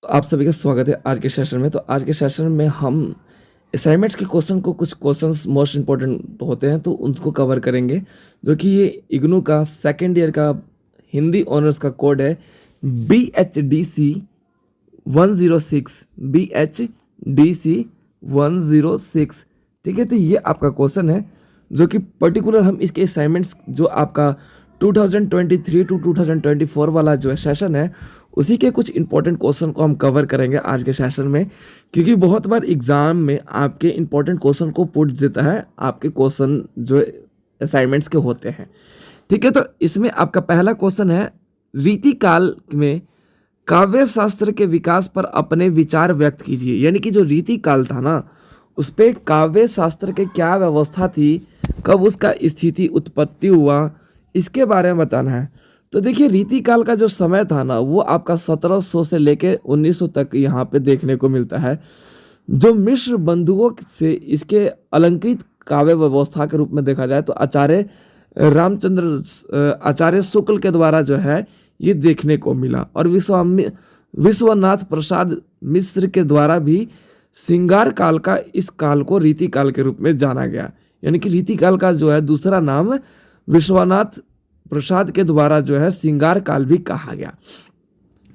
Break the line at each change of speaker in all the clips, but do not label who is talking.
तो आप सभी का स्वागत है आज के सेशन में। तो आज के सेशन में हम असाइनमेंट्स के क्वेश्चन को, कुछ क्वेश्चंस मोस्ट इंपॉर्टेंट होते हैं तो उनको कवर करेंगे, जो कि ये इग्नू का सेकेंड ईयर का हिंदी ऑनर्स का कोड है BHDC 106 BHDC 106। ठीक है, तो ये आपका क्वेश्चन है जो कि पर्टिकुलर हम इसके असाइनमेंट्स जो आपका 2023 टू 2024 वाला जो सेशन है उसी के कुछ इंपॉर्टेंट क्वेश्चन को हम कवर करेंगे आज के सेशन में, क्योंकि बहुत बार एग्जाम में आपके इंपॉर्टेंट क्वेश्चन को पुट देता है आपके क्वेश्चन जो असाइनमेंट्स के होते हैं। ठीक है, तो इसमें आपका पहला क्वेश्चन है, रीति काल में काव्य शास्त्र के विकास पर अपने विचार व्यक्त कीजिए। यानी कि जो रीति काल था ना, उस पे काव्य शास्त्र के क्या व्यवस्था थी, कब उसका स्थिति उत्पत्ति हुआ, इसके बारे में बताना है। तो देखिए, रीति काल का जो समय था ना, वो आपका 1700 से लेके 1900 तक यहाँ पे देखने को मिलता है। जो मिश्र बंधुओं से इसके अलंकृत काव्य व्यवस्था के रूप में देखा जाए तो आचार्य शुक्ल के द्वारा जो है ये देखने को मिला, और विश्वनाथ प्रसाद मिश्र के द्वारा भी श्रृंगार काल का इस काल को रीति काल के रूप में जाना गया। यानी कि रीति काल का जो है दूसरा नाम विश्वनाथ प्रसाद के द्वारा जो है श्रृंगार काल भी कहा गया।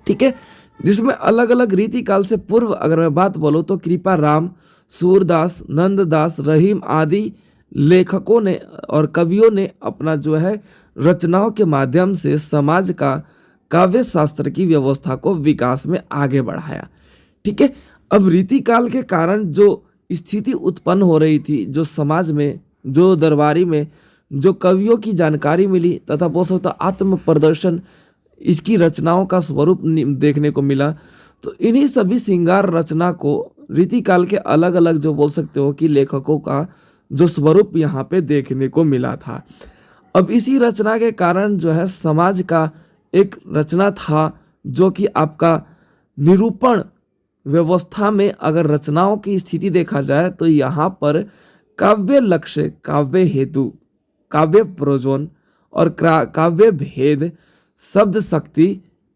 ठीक है, जिसमें अलग अलग रीति काल से पूर्व अगर मैं बात बोलूं तो कृपा राम, सूरदास, नंददास, रहीम आदि लेखकों ने और कवियों ने अपना जो है रचनाओं के माध्यम से समाज का काव्य शास्त्र की व्यवस्था को विकास में आगे बढ़ाया। ठीक है, अब रीति काल के कारण जो स्थिति उत्पन्न हो रही थी, जो समाज में, जो दरबारी में, जो कवियों की जानकारी मिली तथा बोल सकता आत्म प्रदर्शन इसकी रचनाओं का स्वरूप देखने को मिला, तो इन्हीं सभी श्रृंगार रचना को रीति काल के अलग अलग जो बोल सकते हो कि लेखकों का जो स्वरूप यहाँ पे देखने को मिला था। अब इसी रचना के कारण जो है समाज का एक रचना था जो कि आपका निरूपण व्यवस्था में अगर रचनाओं की स्थिति देखा जाए तो यहाँ पर काव्य लक्ष्य, काव्य हेतु, काव्य प्रयोजन और काव्य भेद, शब्द शक्ति,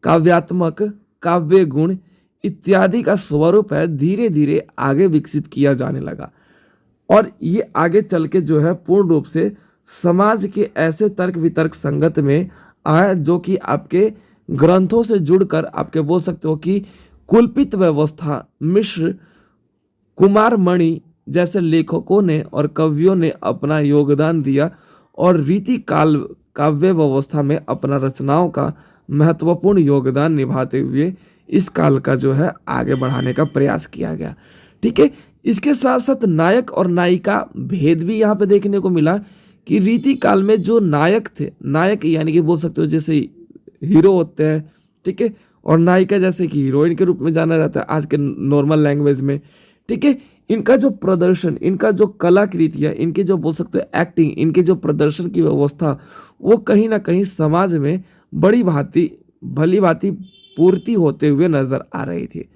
काव्यात्मक, काव्य गुण इत्यादि का स्वरूप है धीरे धीरे आगे विकसित किया जाने लगा, और ये आगे चल के जो है पूर्ण रूप से समाज के ऐसे तर्क वितर्क संगत में आया जो कि आपके ग्रंथों से जुड़कर आपके बोल सकते हो कि कुलपित व्यवस्था, मिश्र, कुमार मणि जैसे लेखकों ने और कवियों ने अपना योगदान दिया और रीति काल काव्य व्यवस्था में अपना रचनाओं का महत्वपूर्ण योगदान निभाते हुए इस काल का जो है आगे बढ़ाने का प्रयास किया गया। ठीक है, इसके साथ साथ नायक और नायिका भेद भी यहाँ पे देखने को मिला कि रीति काल में जो नायक थे, नायक यानी कि बोल सकते हो जैसे हीरो होते हैं, ठीक है, और नायिका जैसे कि हीरोइन के रूप में जाना जाता है आज के नॉर्मल लैंग्वेज में। ठीक है, इनका जो प्रदर्शन, इनका जो कलाकृतियाँ, इनके जो बोल सकते हो एक्टिंग, इनके जो प्रदर्शन की व्यवस्था, वो कहीं ना कहीं समाज में भली भांति पूर्ति होते हुए नजर आ रही थी।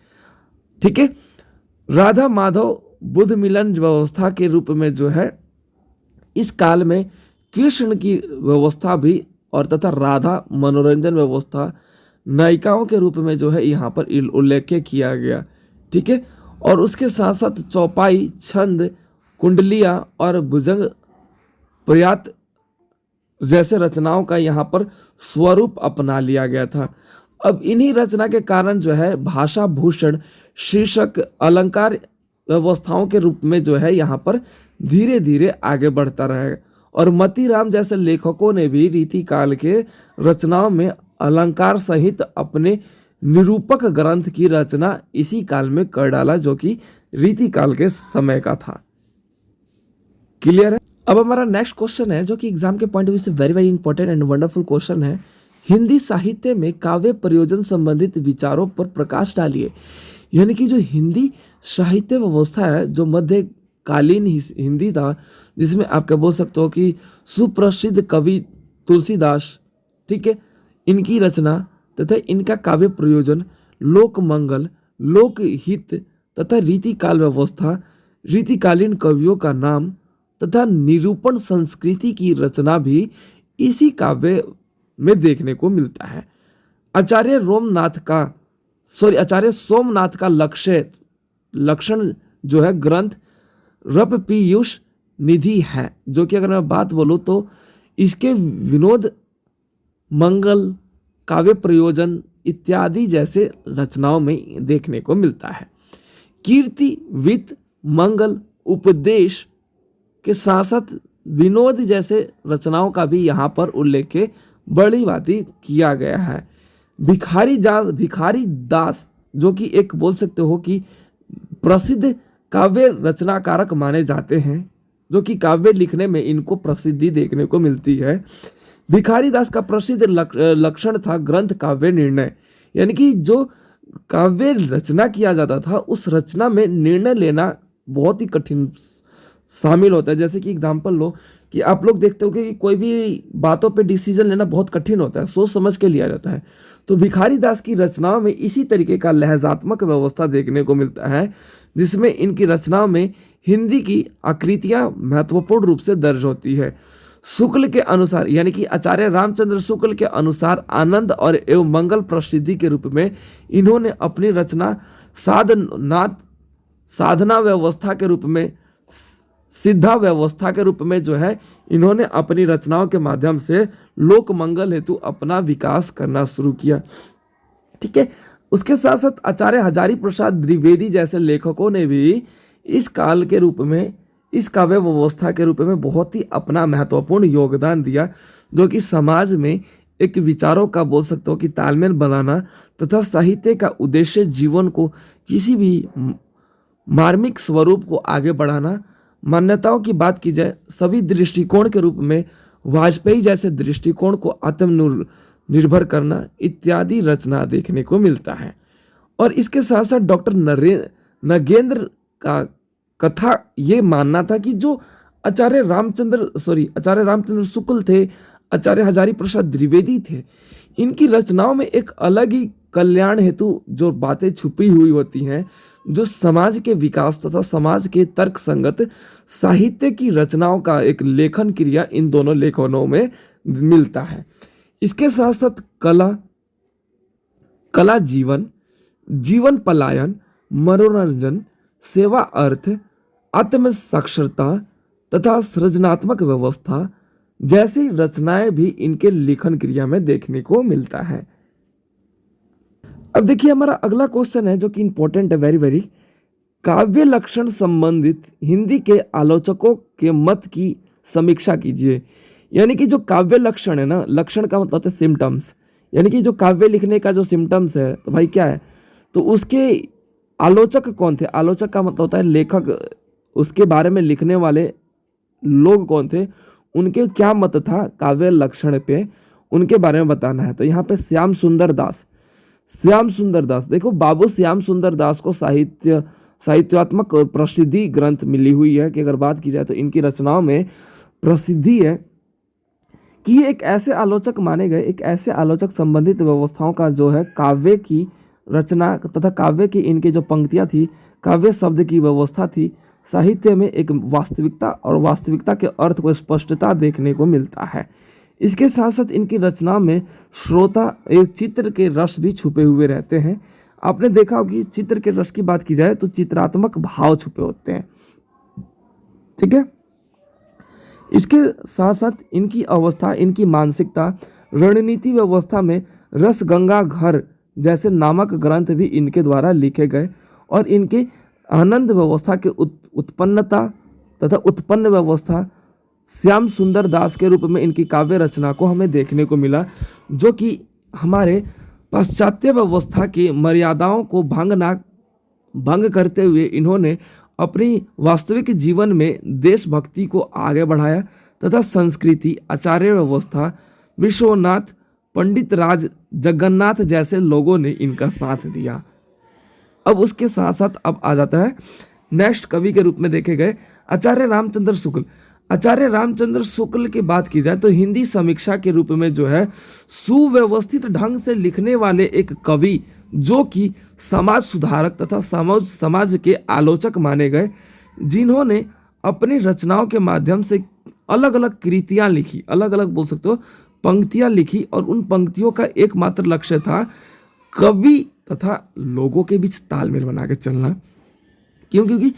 ठीक है, राधा माधव बुद्ध मिलन व्यवस्था के रूप में जो है इस काल में कृष्ण की व्यवस्था भी और तथा राधा मनोरंजन व्यवस्था नायिकाओं के रूप में जो है यहाँ पर उल्लेख किया गया। ठीक है, और उसके साथ साथ चौपाई, छंद, कुंडलियां और भुजंग प्रयात जैसे रचनाओं का यहाँ पर स्वरूप अपना लिया गया था। अब इन्हीं रचना के कारण जो है भाषा भूषण, शीर्षक, अलंकार व्यवस्थाओं के रूप में जो है यहाँ पर धीरे धीरे आगे बढ़ता रहेगा, और मतीराम जैसे लेखकों ने भी रीति काल के रचनाओं में अलंकार सहित अपने निरूपक ग्रंथ की रचना इसी काल में कर डाला जो कि रीति काल के समय का था। क्लियर है? अब हमारा नेक्स्ट क्वेश्चन है जो कि एग्जाम के पॉइंट ऑफ व्यू से very very important and wonderful question है, हिंदी साहित्य में काव्य प्रयोजन संबंधित विचारों पर प्रकाश डालिए। यानी कि जो हिंदी साहित्य व्यवस्था है, जो मध्यकालीन हिंदी था, जिसमें आपका बोल सकते हो कि सुप्रसिद्ध कवि तुलसीदास, ठीक है, इनकी रचना तथा इनका काव्य प्रयोजन, लोक मंगल, लोकहित तथा रीतिकाल व्यवस्था, रीतिकालीन कवियों का नाम तथा निरूपण संस्कृति की रचना भी इसी काव्य में देखने को मिलता है। आचार्य रोमनाथ का आचार्य सोमनाथ का लक्षण जो है ग्रंथ रप पीयूष निधि है, जो कि अगर मैं बात बोलूं तो इसके विनोद, मंगल, काव्य प्रयोजन इत्यादि जैसे रचनाओं में देखने को मिलता है। कीर्ति, वित्त, मंगल, उपदेश के साथ साथ विनोद जैसे रचनाओं का भी यहाँ पर उल्लेख बड़ी भांति किया गया है। भिखारी दास जो कि एक बोल सकते हो कि प्रसिद्ध काव्य रचनाकारक माने जाते हैं, जो कि काव्य लिखने में इनको प्रसिद्धि देखने को मिलती है। भिखारी दास का प्रसिद्ध लक्षण था ग्रंथ काव्य निर्णय, यानी कि जो काव्य रचना किया जाता था उस रचना में निर्णय लेना बहुत ही कठिन शामिल होता है। जैसे कि एग्जाम्पल लो कि आप लोग देखते हो कि कोई भी बातों पे डिसीजन लेना बहुत कठिन होता है, सोच समझ के लिया जाता है। तो भिखारी दास की रचनाओं में इसी तरीके का लहजात्मक व्यवस्था देखने को मिलता है, जिसमें इनकी रचनाओं में हिंदी की आकृतियां महत्वपूर्ण रूप से दर्ज होती है। शुक्ल के अनुसार, यानी कि आचार्य रामचंद्र शुक्ल के अनुसार आनंद और एवं मंगल प्रसिद्धि के रूप में इन्होंने अपनी रचना साधना व्यवस्था के रूप में, सिद्धा व्यवस्था के रूप में जो है इन्होंने अपनी रचनाओं के माध्यम से लोक मंगल हेतु अपना विकास करना शुरू किया। ठीक है, उसके साथ साथ आचार्य हजारी प्रसाद द्विवेदी जैसे लेखकों ने भी इस काल के रूप में, इस काव्य व्यवस्था के रूप में बहुत ही अपना महत्वपूर्ण योगदान दिया, जो कि समाज में एक विचारों का बोल सकते हो कि तालमेल बनाना तथा साहित्य का उद्देश्य जीवन को किसी भी मार्मिक स्वरूप को आगे बढ़ाना। मान्यताओं की बात की जाए, सभी दृष्टिकोण के रूप में वाजपेयी जैसे दृष्टिकोण को आत्मनिर्भर करना इत्यादि रचना देखने को मिलता है। और इसके साथ साथ डॉक्टर नगेंद्र का कथा ये मानना था कि जो आचार्य रामचंद्र शुक्ल थे, आचार्य हजारी प्रसाद द्विवेदी थे, इनकी रचनाओं में एक अलग ही कल्याण हेतु जो बातें छुपी हुई होती हैं, जो समाज के विकास तथा समाज के तर्क संगत साहित्य की रचनाओं का एक लेखन क्रिया इन दोनों लेखनों में मिलता है। इसके साथ साथ कला जीवन पलायन, मनोरंजन, सेवा अर्थ, आत्म साक्षरता तथा सृजनात्मक व्यवस्था जैसी रचनाएं भी इनके लेखन क्रिया में देखने को मिलता है। अब देखिए हमारा अगला क्वेश्चन है जो कि इंपॉर्टेंट है, वेरी वेरी। काव्य लक्षण संबंधित हिंदी के आलोचकों के मत की समीक्षा कीजिए। यानी कि जो काव्य लक्षण है ना, लक्षण का मतलब होता है सिम्टम्स, यानी कि जो काव्य लिखने का जो सिम्टम्स है तो भाई क्या है, तो उसके आलोचक कौन थे। आलोचक का मतलब होता है लेखक, उसके बारे में लिखने वाले लोग कौन थे, उनके क्या मत था काव्य लक्षण पे, उनके बारे में बताना है। तो यहाँ पे श्याम सुंदर दास, देखो बाबू श्याम सुंदर दास को साहित्यात्मक प्रसिद्धि ग्रंथ मिली हुई है कि अगर बात की जाए तो इनकी रचनाओं में प्रसिद्धि है कि ये एक ऐसे आलोचक माने गए, एक ऐसे आलोचक संबंधित व्यवस्थाओं का जो है काव्य की रचना तथा काव्य की इनकी जो पंक्तियां थी, काव्य शब्द की व्यवस्था थी, साहित्य में एक वास्तविकता और वास्तविकता के अर्थ को स्पष्टता देखने को मिलता है। इसके साथ साथ इनकी रचना में श्रोता एवं चित्र के रस भी छुपे हुए रहते हैं। आपने देखा हो कि चित्र के रस की बात की जाए तो चित्रात्मक भाव छुपे होते हैं। ठीक है, इसके साथ साथ इनकी अवस्था, इनकी मानसिकता, रणनीति व्यवस्था में रस गंगा घर जैसे नामक ग्रंथ भी इनके द्वारा लिखे गए और इनके आनंद व्यवस्था के उत्पन्नता तथा उत्पन्न व्यवस्था श्याम सुंदर दास के रूप में इनकी काव्य रचना को हमें देखने को मिला, जो कि हमारे पाश्चात्य व्यवस्था की मर्यादाओं को भंग करते हुए इन्होंने अपनी वास्तविक जीवन में देशभक्ति को आगे बढ़ाया तथा संस्कृति, आचार्य व्यवस्था, विश्वनाथ, पंडित राज जगन्नाथ जैसे लोगों ने इनका साथ दिया। अब उसके साथ साथ अब आ जाता है नेक्स्ट कवि के रूप में देखे गए आचार्य रामचंद्र शुक्ल। आचार्य रामचंद्र शुक्ल की बात की जाए तो हिंदी समीक्षा के रूप में जो है सुव्यवस्थित ढंग से लिखने वाले एक कवि, जो कि समाज सुधारक तथा समाज के आलोचक माने गए, जिन्होंने अपनी रचनाओं के माध्यम से अलग अलग कृतियां लिखी, अलग अलग बोल सकते हो पंक्तियां लिखी, और उन पंक्तियों का एकमात्र लक्ष्य था कवि तथा लोगों के बीच तालमेल बना के चलना। क्यों? क्योंकि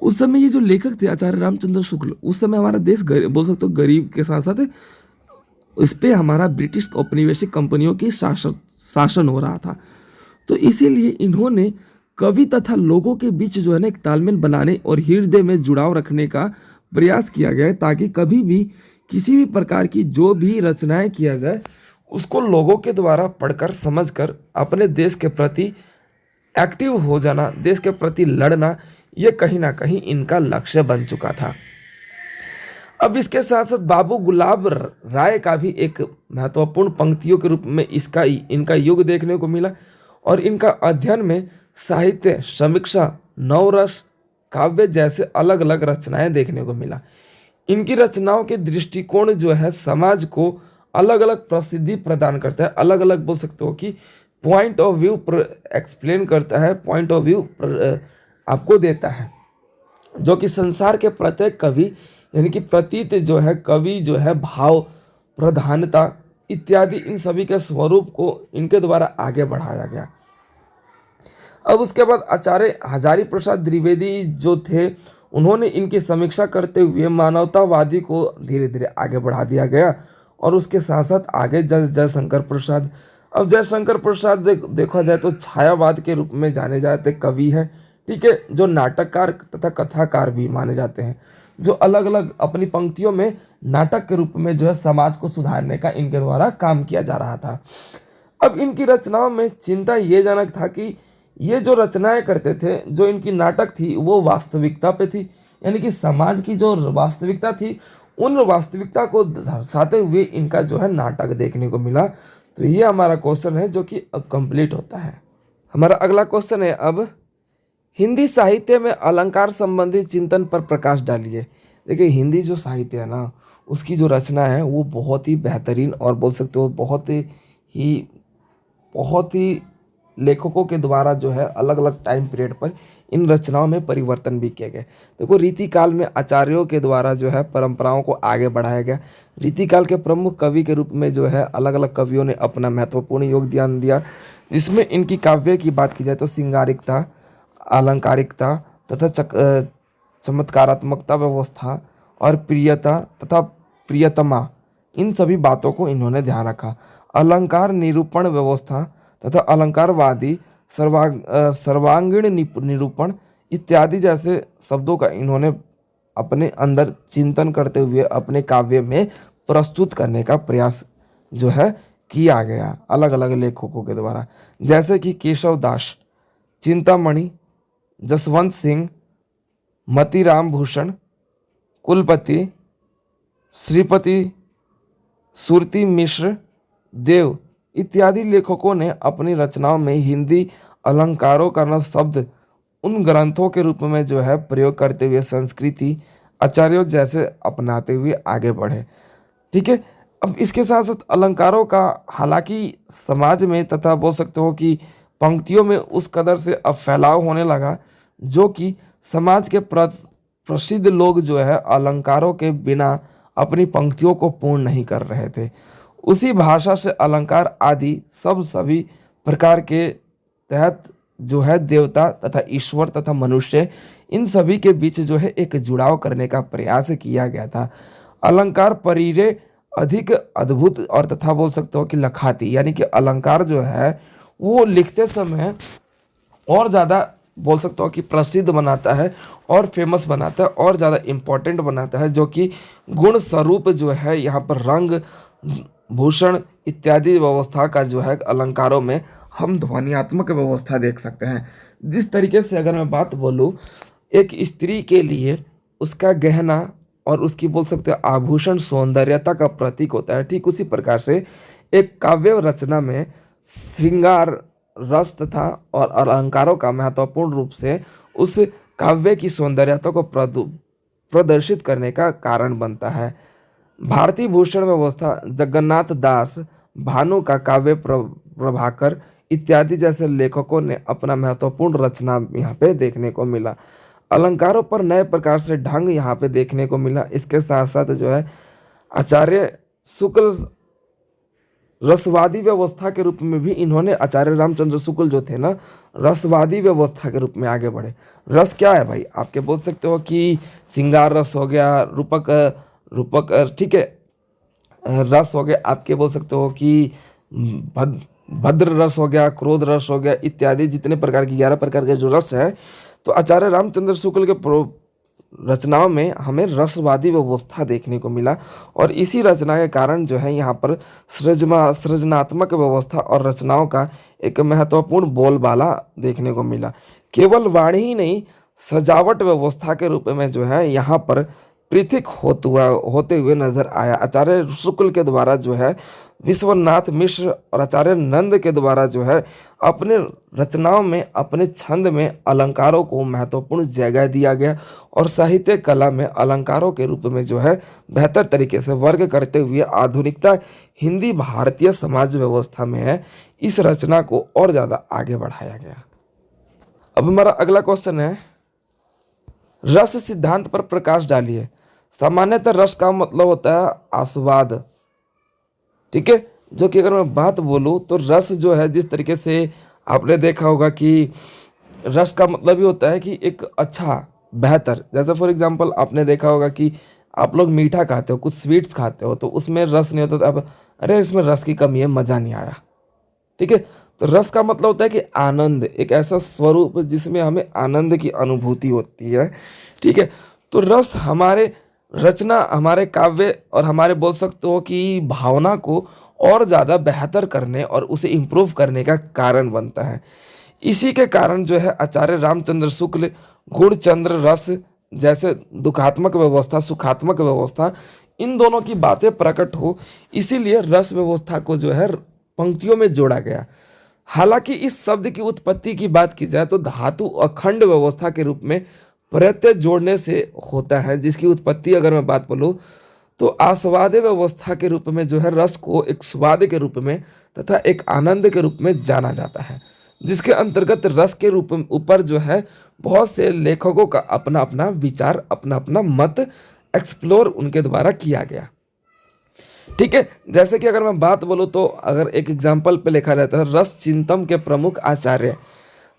उस समय ये जो लेखक थे आचार्य रामचंद्र शुक्ल, उस समय हमारा देश बोल सकते हो गरीब के साथ साथ इस पे हमारा ब्रिटिश औपनिवेशिक कंपनियों की शासन हो रहा था। तो इसीलिए इन्होंने कवि तथा लोगों के बीच जो है ना एक तालमेल बनाने और हृदय में जुड़ाव रखने का प्रयास किया गया है, ताकि कभी भी किसी भी प्रकार की जो भी रचनाएं किया जाए उसको लोगों के द्वारा पढ़कर समझकर अपने देश के प्रति एक्टिव हो जाना, देश के प्रति लड़ना, ये कहीं ना कहीं इनका लक्ष्य बन चुका था। अब इसके साथ साथ बाबू गुलाब राय का भी एक महत्वपूर्ण पंक्तियों के रूप में इनका युग देखने को मिला, और इनका अध्ययन में साहित्य, समीक्षा, नवरस, काव्य जैसे अलग अलग रचनाएं देखने को मिला। इनकी रचनाओं के दृष्टिकोण जो है समाज को अलग अलग प्रसिद्धि प्रदान करता है, अलग अलग बोल सकते हो कि पॉइंट ऑफ व्यू एक्सप्लेन करता है, पॉइंट ऑफ व्यू आपको देता है, जो कि संसार के प्रत्येक कवि यानी कि प्रतीत जो है कवि जो है भाव, प्रधानता इत्यादि इन सभी के स्वरूप को इनके द्वारा आगे बढ़ाया गया। अब उसके बाद आचार्य हजारी प्रसाद द्विवेदी जो थे, उन्होंने इनकी समीक्षा करते हुए मानवतावादी को धीरे धीरे आगे बढ़ा दिया गया, और उसके साथ साथ आगे जयशंकर प्रसाद। अब जयशंकर प्रसाद देखा जाए तो छायावाद के रूप में जाने जाते कवि हैं, ठीक है, जो नाटककार तथा कथाकार भी माने जाते हैं, जो अलग अलग अपनी पंक्तियों में नाटक के रूप में जो है समाज को सुधारने का इनके द्वारा काम किया जा रहा था। अब इनकी रचनाओं में चिंता ये जनक था कि ये जो रचनाएं करते थे, जो इनकी नाटक थी वो वास्तविकता पे थी, यानी कि समाज की जो वास्तविकता थी उन वास्तविकता को दर्शाते हुए इनका जो है नाटक देखने को मिला। तो ये हमारा क्वेश्चन है जो कि अब कंप्लीट होता है। हमारा अगला क्वेश्चन है, अब हिंदी साहित्य में अलंकार संबंधी चिंतन पर प्रकाश डालिए। देखिए, हिंदी जो साहित्य है ना, उसकी जो रचना है वो बहुत ही बेहतरीन और बोल सकते हो बहुत ही लेखकों के द्वारा जो है अलग अलग टाइम पीरियड पर इन रचनाओं में परिवर्तन भी किए गए। देखो, रीतिकाल में आचार्यों के द्वारा जो है परंपराओं को आगे बढ़ाया गया। रीतिकाल के प्रमुख कवि के रूप में जो है अलग अलग कवियों ने अपना महत्वपूर्ण योगदान दिया, जिसमें इनकी काव्य की बात की जाए तो सिंगारिकता, अलंकारिकता तथा चमत्कारात्मकता व्यवस्था और प्रियता तथा प्रियतमा, इन सभी बातों को इन्होंने ध्यान रखा। अलंकार निरूपण व्यवस्था तथा अलंकारवादी सर्वांगीण निरूपण इत्यादि जैसे शब्दों का इन्होंने अपने अंदर चिंतन करते हुए अपने काव्य में प्रस्तुत करने का प्रयास जो है किया गया अलग अलग लेखकों के द्वारा, जैसे कि केशव दास, चिंतामणि, जसवंत सिंह, मतीराम भूषण, कुलपति, श्रीपति, सुरती मिश्र, देव इत्यादि लेखकों ने अपनी रचनाओं में हिंदी अलंकारों का न शब्द उन ग्रंथों के रूप में जो है प्रयोग करते हुए संस्कृति आचार्यों जैसे अपनाते हुए आगे बढ़े। ठीक है, अब इसके साथ साथ अलंकारों का हालांकि समाज में तथा बोल सकते हो कि पंक्तियों में उस कदर से अब फैलाव होने लगा, जो कि समाज के प्रसिद्ध लोग जो है अलंकारों के बिना अपनी पंक्तियों को पूर्ण नहीं कर रहे थे। उसी भाषा से अलंकार आदि सभी प्रकार के तहत जो है देवता तथा ईश्वर तथा मनुष्य, इन सभी के बीच जो है एक जुड़ाव करने का प्रयास किया गया था। अलंकार परिरे अधिक अद्भुत और तथा बोल सकते हो कि लखाती, यानी कि अलंकार जो है वो लिखते समय और ज़्यादा बोल सकते हो कि प्रसिद्ध बनाता है और फेमस बनाता है और ज़्यादा इम्पोर्टेंट बनाता है, जो कि गुण स्वरूप जो है यहाँ पर रंग भूषण इत्यादि व्यवस्था का जो है अलंकारों में हम ध्वनियात्मक व्यवस्था देख सकते हैं। जिस तरीके से अगर मैं बात बोलूँ, एक स्त्री के लिए उसका गहना और उसकी बोल सकते हैं आभूषण सौंदर्यता का प्रतीक होता है, ठीक उसी प्रकार से एक काव्य रचना में श्रृंगार रस तथा और अलंकारों का महत्वपूर्ण रूप से उस काव्य की सौंदर्यता को प्रदर्शित करने का कारण बनता है। भारतीय भूषण व्यवस्था जगन्नाथ दास, भानु का काव्य प्रभाकर इत्यादि जैसे लेखकों ने अपना महत्वपूर्ण रचना यहाँ पे देखने को मिला। अलंकारों पर नए प्रकार से ढंग यहाँ पे देखने को मिला। इसके साथ साथ जो है आचार्य शुक्ल रसवादी व्यवस्था के रूप में भी इन्होंने, आचार्य रामचंद्र शुक्ल जो थे ना, रसवादी व्यवस्था के रूप में आगे बढ़े। रस क्या है भाई, आपके बोल सकते हो कि श्रृंगार रस हो गया, रूपक रूपक ठीक है, रस हो गया, आपके बोल सकते हो कि भद्र रस हो गया, क्रोध रस हो गया, इत्यादि जितने प्रकार की 11 प्रकार के जो रस है, तो आचार्य रामचंद्र शुक्ल के रचनाओं में हमें रसवादी व्यवस्था देखने को मिला। और इसी रचना के कारण जो है यहाँ पर सृजनात्मक व्यवस्था और रचनाओं का एक महत्वपूर्ण बोलबाला देखने को मिला। केवल वाणी ही नहीं, सजावट व्यवस्था के रूप में जो है यहाँ पर पृथक होते हुए नजर आया। आचार्य शुक्ल के द्वारा जो है विश्वनाथ मिश्र और आचार्य नंद के द्वारा जो है अपने रचनाओं में, अपने छंद में अलंकारों को महत्वपूर्ण जगह दिया गया और साहित्य कला में अलंकारों के रूप में जो है बेहतर तरीके से वर्ग करते हुए आधुनिकता हिंदी भारतीय समाज व्यवस्था में है, इस रचना को और ज़्यादा आगे बढ़ाया गया। अब हमारा अगला क्वेश्चन है, रस सिद्धांत पर प्रकाश डालिए। सामान्यतः रस का मतलब होता है आस्वाद, ठीक है, जो कि अगर मैं बात बोलूँ तो रस जो है, जिस तरीके से आपने देखा होगा कि रस का मतलब ही होता है कि एक अच्छा, बेहतर, जैसे फॉर एग्जांपल आपने देखा होगा कि आप लोग मीठा खाते हो, कुछ स्वीट्स खाते हो, तो उसमें रस नहीं होता, तो अब अरे इसमें रस की कमी है, मज़ा नहीं आया, ठीक है। तो रस का मतलब होता है कि आनंद, एक ऐसा स्वरूप जिसमें हमें आनंद की अनुभूति होती है, ठीक है। तो रस हमारे रचना, हमारे काव्य और हमारे बोल सकते हो कि भावना को और ज़्यादा बेहतर करने और उसे इम्प्रूव करने का कारण बनता है। इसी के कारण जो है आचार्य रामचंद्र शुक्ल गुणचंद्र रस जैसे दुखात्मक व्यवस्था, सुखात्मक व्यवस्था, इन दोनों की बातें प्रकट हो, इसीलिए रस व्यवस्था को जो है पंक्तियों में जोड़ा गया। हालांकि इस शब्द की उत्पत्ति की बात की जाए तो धातु अखंड व्यवस्था के रूप में प्रत्यय जोड़ने से होता है, जिसकी उत्पत्ति अगर मैं बात बोलूँ तो आस्वाद्य व्यवस्था के रूप में जो है रस को एक स्वाद के रूप में तथा एक आनंद के रूप में जाना जाता है, जिसके अंतर्गत रस के रूप ऊपर जो है बहुत से लेखकों का अपना अपना विचार, अपना अपना मत एक्सप्लोर उनके द्वारा किया गया, ठीक है। जैसे कि अगर मैं बात बोलूँ तो अगर एक एग्जाम्पल पे लिखा जाता है रस चिंतन के प्रमुख आचार्य,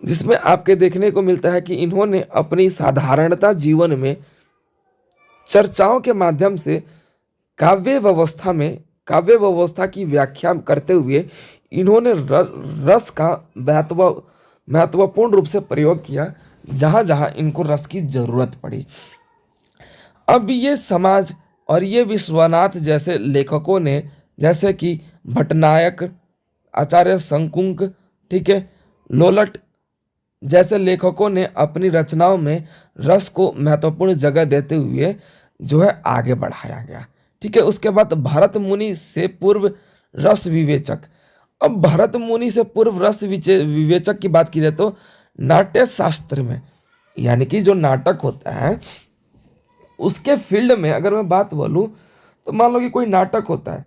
जिसमें आपके देखने को मिलता है कि इन्होंने अपनी साधारणता जीवन में चर्चाओं के माध्यम से काव्य व्यवस्था की व्याख्या करते हुए इन्होंने रस का महत्वपूर्ण रूप से प्रयोग किया, जहां जहां इनको रस की जरूरत पड़ी। अब ये समाज और ये विश्वनाथ जैसे लेखकों ने, जैसे कि भट्टनायक, आचार्य शंकुक, ठीक है, लोलट जैसे लेखकों ने अपनी रचनाओं में रस को महत्वपूर्ण जगह देते हुए जो है आगे बढ़ाया गया, ठीक है। उसके बाद भरत मुनि से पूर्व रस विवेचक। अब भरत मुनि से पूर्व रस विवेचक की बात की जाए तो नाट्य शास्त्र में, यानी कि जो नाटक होता है उसके फील्ड में अगर मैं बात बोलूँ तो मान लो कि कोई नाटक होता है,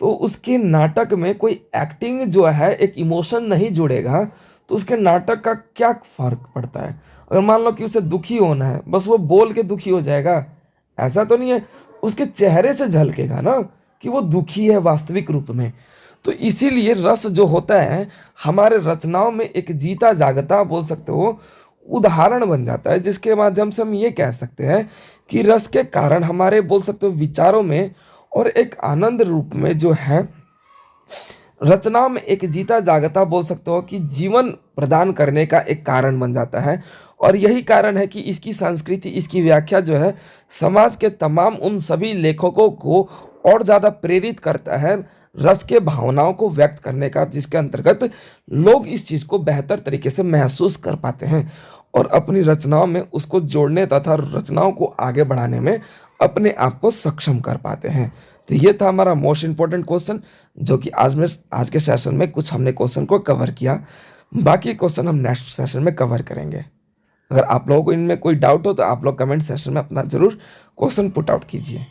तो उसके नाटक में कोई एक्टिंग जो है, एक इमोशन नहीं जुड़ेगा, तो उसके नाटक का क्या फर्क पड़ता है। अगर मान लो कि उसे दुखी होना है, बस वो बोल के दुखी हो जाएगा, ऐसा तो नहीं है, उसके चेहरे से झलकेगा ना कि वो दुखी है वास्तविक रूप में। तो इसीलिए रस जो होता है हमारे रचनाओं में एक जीता जागता बोल सकते हो उदाहरण बन जाता है, जिसके माध्यम से हम ये कह सकते हैं कि रस के कारण हमारे बोल सकते हो विचारों में और एक आनंद रूप में जो है रचना में एक जीता जागता बोल सकते हो कि जीवन प्रदान करने का एक कारण बन जाता है। और यही कारण है कि इसकी संस्कृति, इसकी व्याख्या जो है समाज के तमाम उन सभी लेखकों को और ज़्यादा प्रेरित करता है रस के भावनाओं को व्यक्त करने का, जिसके अंतर्गत लोग इस चीज़ को बेहतर तरीके से महसूस कर पाते हैं और अपनी रचनाओं में उसको जोड़ने तथा रचनाओं को आगे बढ़ाने में अपने आप को सक्षम कर पाते हैं। तो ये था हमारा मोस्ट इंपॉर्टेंट क्वेश्चन, जो कि आज के सेशन में कुछ हमने क्वेश्चन को कवर किया। बाकी क्वेश्चन हम नेक्स्ट सेशन में कवर करेंगे। अगर आप लोगों को इनमें कोई डाउट हो तो आप लोग कमेंट सेशन में अपना जरूर क्वेश्चन पुट आउट कीजिए।